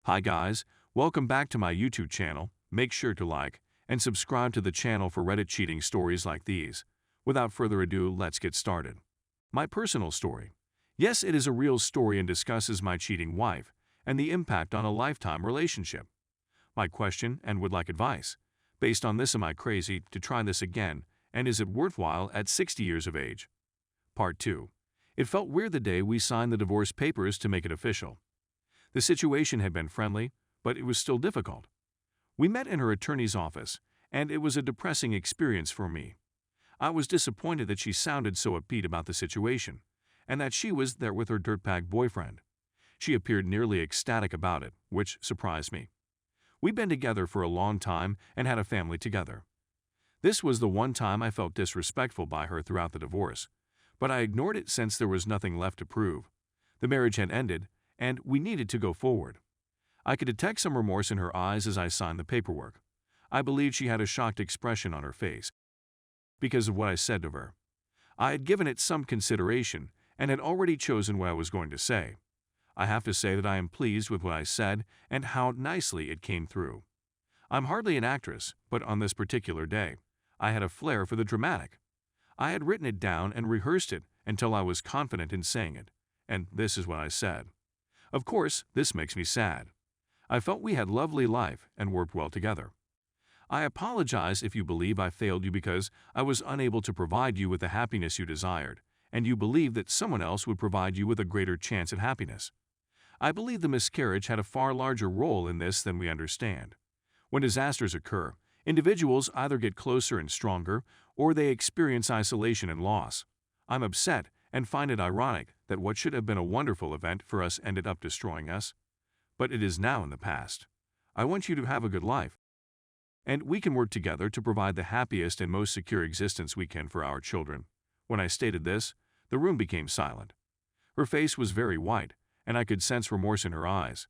Hi guys, welcome back to my YouTube channel. Make sure to like and subscribe to the channel for Reddit cheating stories like these. Without further ado, let's get started. My personal story. Yes, it is a real story and discusses my cheating wife and the impact on a lifetime relationship. My question and would like advice. Based on this, am I crazy to try this again, and is it worthwhile at 60 years of age? Part 2. It felt weird the day we signed the divorce papers to make it official. The situation had been friendly, but it was still difficult. We met in her attorney's office, and it was a depressing experience for me. I was disappointed that she sounded so upbeat about the situation, and that she was there with her dirtbag boyfriend. She appeared nearly ecstatic about it, which surprised me. We'd been together for a long time and had a family together. This was the one time I felt disrespectful by her throughout the divorce, but I ignored it since there was nothing left to prove. The marriage had ended, and we needed to go forward. I could detect some remorse in her eyes as I signed the paperwork. I believed she had a shocked expression on her face because of what I said to her. I had given it some consideration and had already chosen what I was going to say. I have to say that I am pleased with what I said and how nicely it came through. I'm hardly an actress, but on this particular day, I had a flair for the dramatic. I had written it down and rehearsed it until I was confident in saying it, and this is what I said. Of course, this makes me sad. I felt we had lovely life and worked well together. I apologize if you believe I failed you because I was unable to provide you with the happiness you desired, and you believe that someone else would provide you with a greater chance at happiness. I believe the miscarriage had a far larger role in this than we understand. When disasters occur, individuals either get closer and stronger, or they experience isolation and loss. I'm upset and find it ironic that what should have been a wonderful event for us ended up destroying us. But it is now in the past. I want you to have a good life, and we can work together to provide the happiest and most secure existence we can for our children. When I stated this, the room became silent. Her face was very white, and I could sense remorse in her eyes.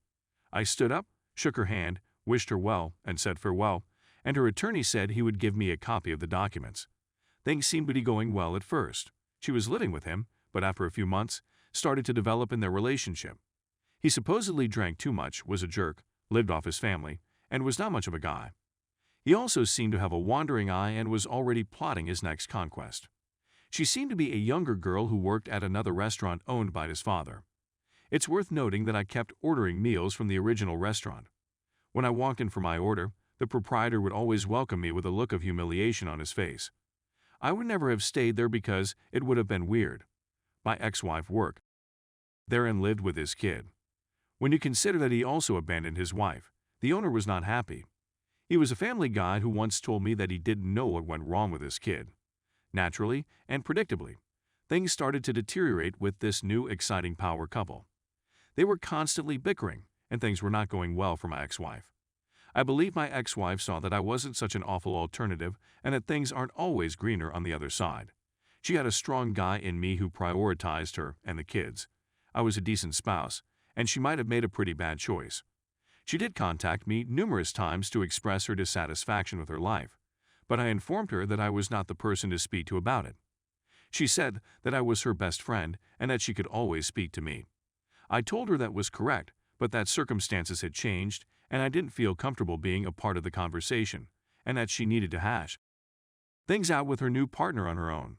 I stood up, shook her hand, wished her well, and said farewell, and her attorney said he would give me a copy of the documents. Things seemed to be going well at first. She was living with him, but after a few months, started to develop in their relationship. He supposedly drank too much, was a jerk, lived off his family, and was not much of a guy. He also seemed to have a wandering eye and was already plotting his next conquest. She seemed to be a younger girl who worked at another restaurant owned by his father. It's worth noting that I kept ordering meals from the original restaurant. When I walked in for my order, the proprietor would always welcome me with a look of humiliation on his face. I would never have stayed there because it would have been weird. My ex-wife worked there and lived with his kid. When you consider that he also abandoned his wife, the owner was not happy. He was a family guy who once told me that he didn't know what went wrong with his kid. Naturally and predictably, things started to deteriorate with this new exciting power couple. They were constantly bickering, and things were not going well for my ex-wife. I believe my ex-wife saw that I wasn't such an awful alternative and that things aren't always greener on the other side. She had a strong guy in me who prioritized her and the kids. I was a decent spouse, and she might have made a pretty bad choice. She did contact me numerous times to express her dissatisfaction with her life, but I informed her that I was not the person to speak to about it. She said that I was her best friend and that she could always speak to me. I told her that was correct, but that circumstances had changed and I didn't feel comfortable being a part of the conversation, and that she needed to hash things out with her new partner on her own.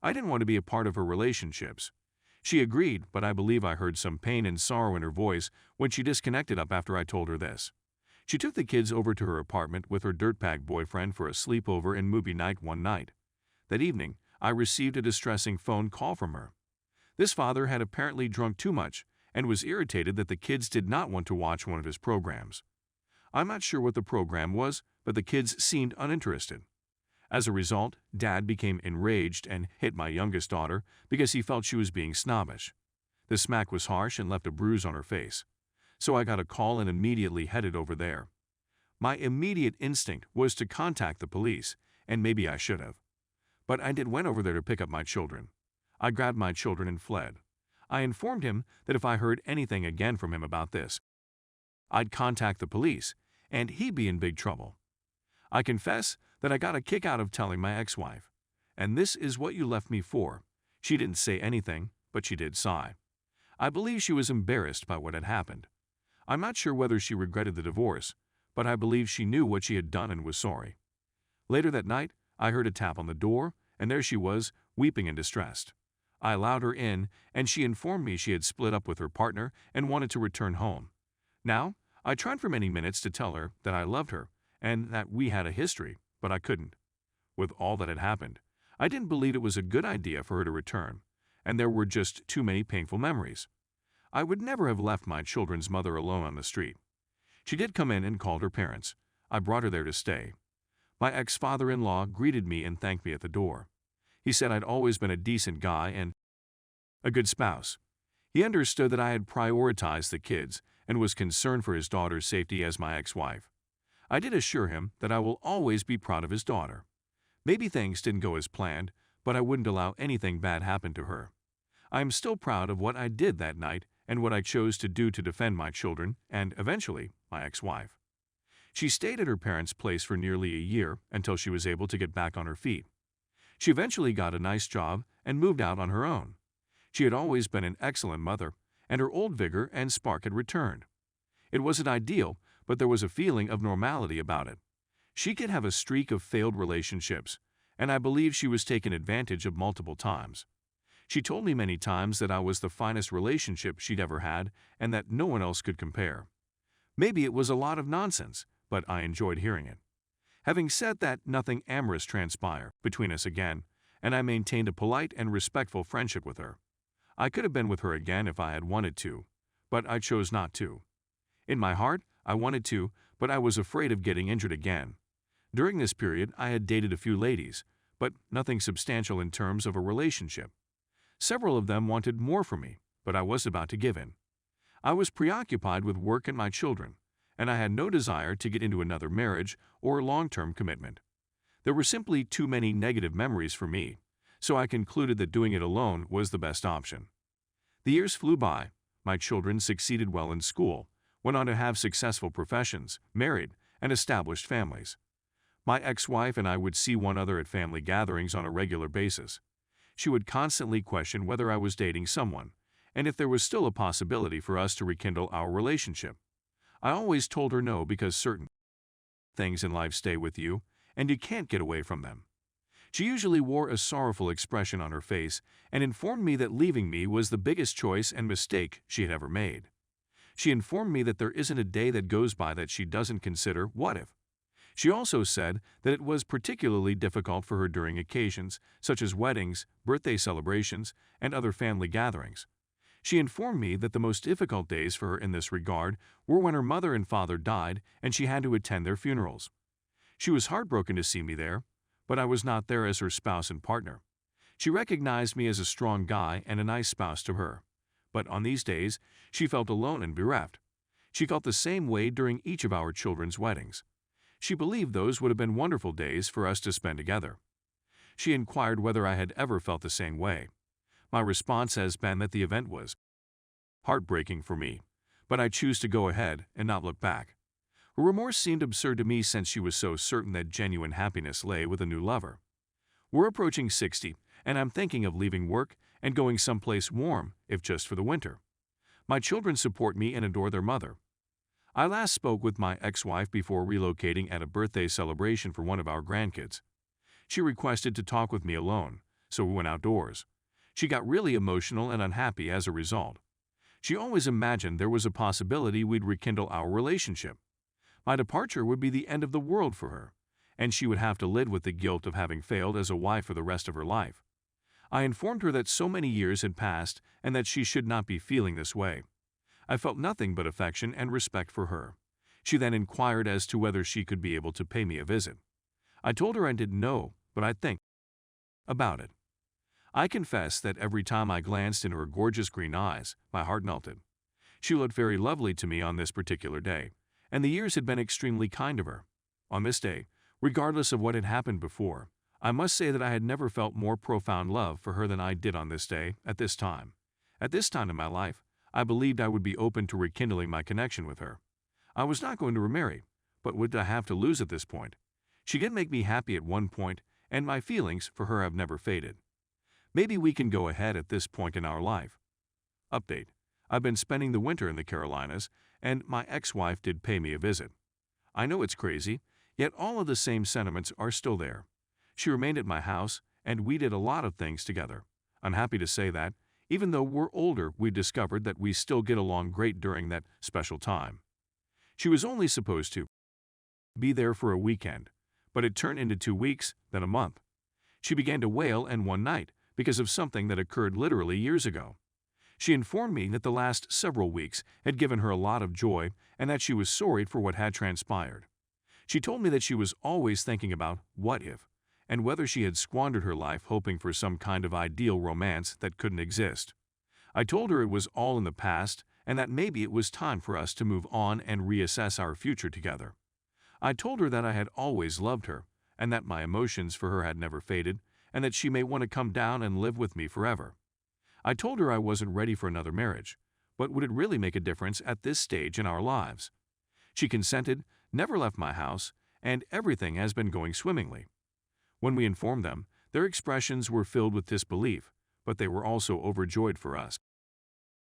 I didn't want to be a part of her relationships. She agreed, but I believe I heard some pain and sorrow in her voice when she disconnected up after I told her this. She took the kids over to her apartment with her dirtbag boyfriend for a sleepover and movie night one night. That evening, I received a distressing phone call from her. This father had apparently drunk too much and was irritated that the kids did not want to watch one of his programs. I'm not sure what the program was, but the kids seemed uninterested. As a result, Dad became enraged and hit my youngest daughter because he felt she was being snobbish. The smack was harsh and left a bruise on her face. So I got a call and immediately headed over there. My immediate instinct was to contact the police, and maybe I should have. But I went over there to pick up my children. I grabbed my children and fled. I informed him that if I heard anything again from him about this, I'd contact the police, and he'd be in big trouble. I confess that I got a kick out of telling my ex-wife. And this is what you left me for. She didn't say anything, but she did sigh. I believe she was embarrassed by what had happened. I'm not sure whether she regretted the divorce, but I believe she knew what she had done and was sorry. Later that night, I heard a tap on the door, and there she was, weeping and distressed. I allowed her in, and she informed me she had split up with her partner and wanted to return home. Now, I tried for many minutes to tell her that I loved her and that we had a history, but I couldn't. With all that had happened, I didn't believe it was a good idea for her to return, and there were just too many painful memories. I would never have left my children's mother alone on the street. She did come in and called her parents. I brought her there to stay. My ex-father-in-law greeted me and thanked me at the door. He said I'd always been a decent guy and a good spouse. He understood that I had prioritized the kids and was concerned for his daughter's safety as my ex-wife. I did assure him that I will always be proud of his daughter. Maybe things didn't go as planned, but I wouldn't allow anything bad happen to her. I am still proud of what I did that night and what I chose to do to defend my children and, eventually, my ex-wife. She stayed at her parents' place for nearly a year until she was able to get back on her feet. She eventually got a nice job and moved out on her own. She had always been an excellent mother, and her old vigor and spark had returned. It wasn't ideal, but there was a feeling of normality about it. She could have a streak of failed relationships, and I believe she was taken advantage of multiple times. She told me many times that I was the finest relationship she'd ever had and that no one else could compare. Maybe it was a lot of nonsense, but I enjoyed hearing it. Having said that, nothing amorous transpired between us again, and I maintained a polite and respectful friendship with her. I could have been with her again if I had wanted to, but I chose not to. In my heart, I wanted to, but I was afraid of getting injured again. During this period, I had dated a few ladies, but nothing substantial in terms of a relationship. Several of them wanted more from me, but I was about to give in. I was preoccupied with work and my children, and I had no desire to get into another marriage or long-term commitment. There were simply too many negative memories for me, so I concluded that doing it alone was the best option. The years flew by. My children succeeded well in school, went on to have successful professions, married, and established families. My ex-wife and I would see one another at family gatherings on a regular basis. She would constantly question whether I was dating someone, and if there was still a possibility for us to rekindle our relationship. I always told her no because certain things in life stay with you, and you can't get away from them. She usually wore a sorrowful expression on her face and informed me that leaving me was the biggest choice and mistake she had ever made. She informed me that there isn't a day that goes by that she doesn't consider what if. She also said that it was particularly difficult for her during occasions such as weddings, birthday celebrations, and other family gatherings. She informed me that the most difficult days for her in this regard were when her mother and father died and she had to attend their funerals. She was heartbroken to see me there, but I was not there as her spouse and partner. She recognized me as a strong guy and a nice spouse to her, but on these days she felt alone and bereft. She felt the same way during each of our children's weddings. She believed those would have been wonderful days for us to spend together. She inquired whether I had ever felt the same way. My response has been that the event was heartbreaking for me, but I choose to go ahead and not look back. Her remorse seemed absurd to me since she was so certain that genuine happiness lay with a new lover. We're approaching 60, and I'm thinking of leaving work and going someplace warm, if just for the winter. My children support me and adore their mother. I last spoke with my ex-wife before relocating at a birthday celebration for one of our grandkids. She requested to talk with me alone, so we went outdoors. She got really emotional and unhappy as a result. She always imagined there was a possibility we'd rekindle our relationship. My departure would be the end of the world for her, and she would have to live with the guilt of having failed as a wife for the rest of her life. I informed her that so many years had passed and that she should not be feeling this way. I felt nothing but affection and respect for her. She then inquired as to whether she could be able to pay me a visit. I told her I didn't know, but I'd think about it. I confess that every time I glanced into her gorgeous green eyes, my heart melted. She looked very lovely to me on this particular day, and the years had been extremely kind of her. On this day, regardless of what had happened before, I must say that I had never felt more profound love for her than I did on this day, at this time. At this time in my life, I believed I would be open to rekindling my connection with her. I was not going to remarry, but what did I have to lose at this point? She did make me happy at one point, and my feelings for her have never faded. Maybe we can go ahead at this point in our life. Update. I've been spending the winter in the Carolinas, and my ex-wife did pay me a visit. I know it's crazy, yet all of the same sentiments are still there. She remained at my house, and we did a lot of things together. I'm happy to say that, even though we're older, we discovered that we still get along great during that special time. She was only supposed to be there for a weekend, but it turned into 2 weeks, then a month. She began to wail, and one night, because of something that occurred literally years ago. She informed me that the last several weeks had given her a lot of joy and that she was sorry for what had transpired. She told me that she was always thinking about what if, and whether she had squandered her life hoping for some kind of ideal romance that couldn't exist. I told her it was all in the past and that maybe it was time for us to move on and reassess our future together. I told her that I had always loved her and that my emotions for her had never faded and that she may want to come down and live with me forever. I told her I wasn't ready for another marriage, but would it really make a difference at this stage in our lives? She consented, never left my house, and everything has been going swimmingly. When we informed them, their expressions were filled with disbelief, but they were also overjoyed for us.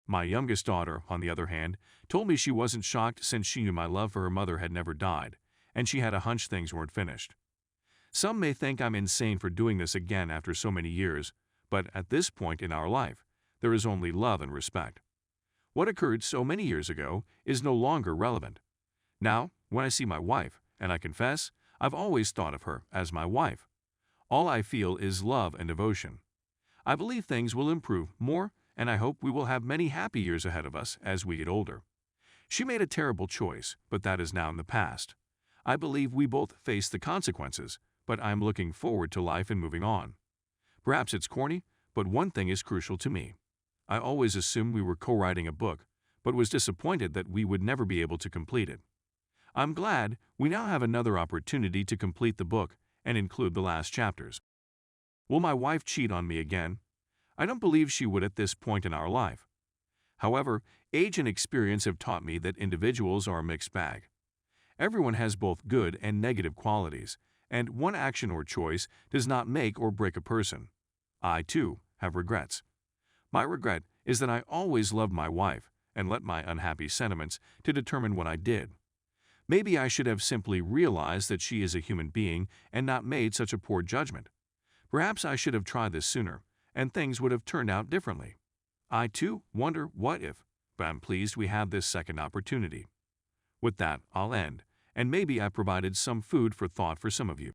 My youngest daughter, on the other hand, told me she wasn't shocked since she knew my love for her mother had never died, and she had a hunch things weren't finished. Some may think I'm insane for doing this again after so many years, but at this point in our life, there is only love and respect. What occurred so many years ago is no longer relevant. Now, when I see my wife, and I confess, I've always thought of her as my wife. All I feel is love and devotion. I believe things will improve more, and I hope we will have many happy years ahead of us as we get older. She made a terrible choice, but that is now in the past. I believe we both face the consequences, but I'm looking forward to life and moving on. Perhaps it's corny, but one thing is crucial to me. I always assumed we were co-writing a book, but was disappointed that we would never be able to complete it. I'm glad we now have another opportunity to complete the book and include the last chapters. Will my wife cheat on me again? I don't believe she would at this point in our life. However, age and experience have taught me that individuals are a mixed bag. Everyone has both good and negative qualities, and one action or choice does not make or break a person. I, too, have regrets. My regret is that I always loved my wife and let my unhappy sentiments to determine what I did. Maybe I should have simply realized that she is a human being and not made such a poor judgment. Perhaps I should have tried this sooner, and things would have turned out differently. I, too, wonder what if, but I'm pleased we have this second opportunity. With that, I'll end, and maybe I provided some food for thought for some of you.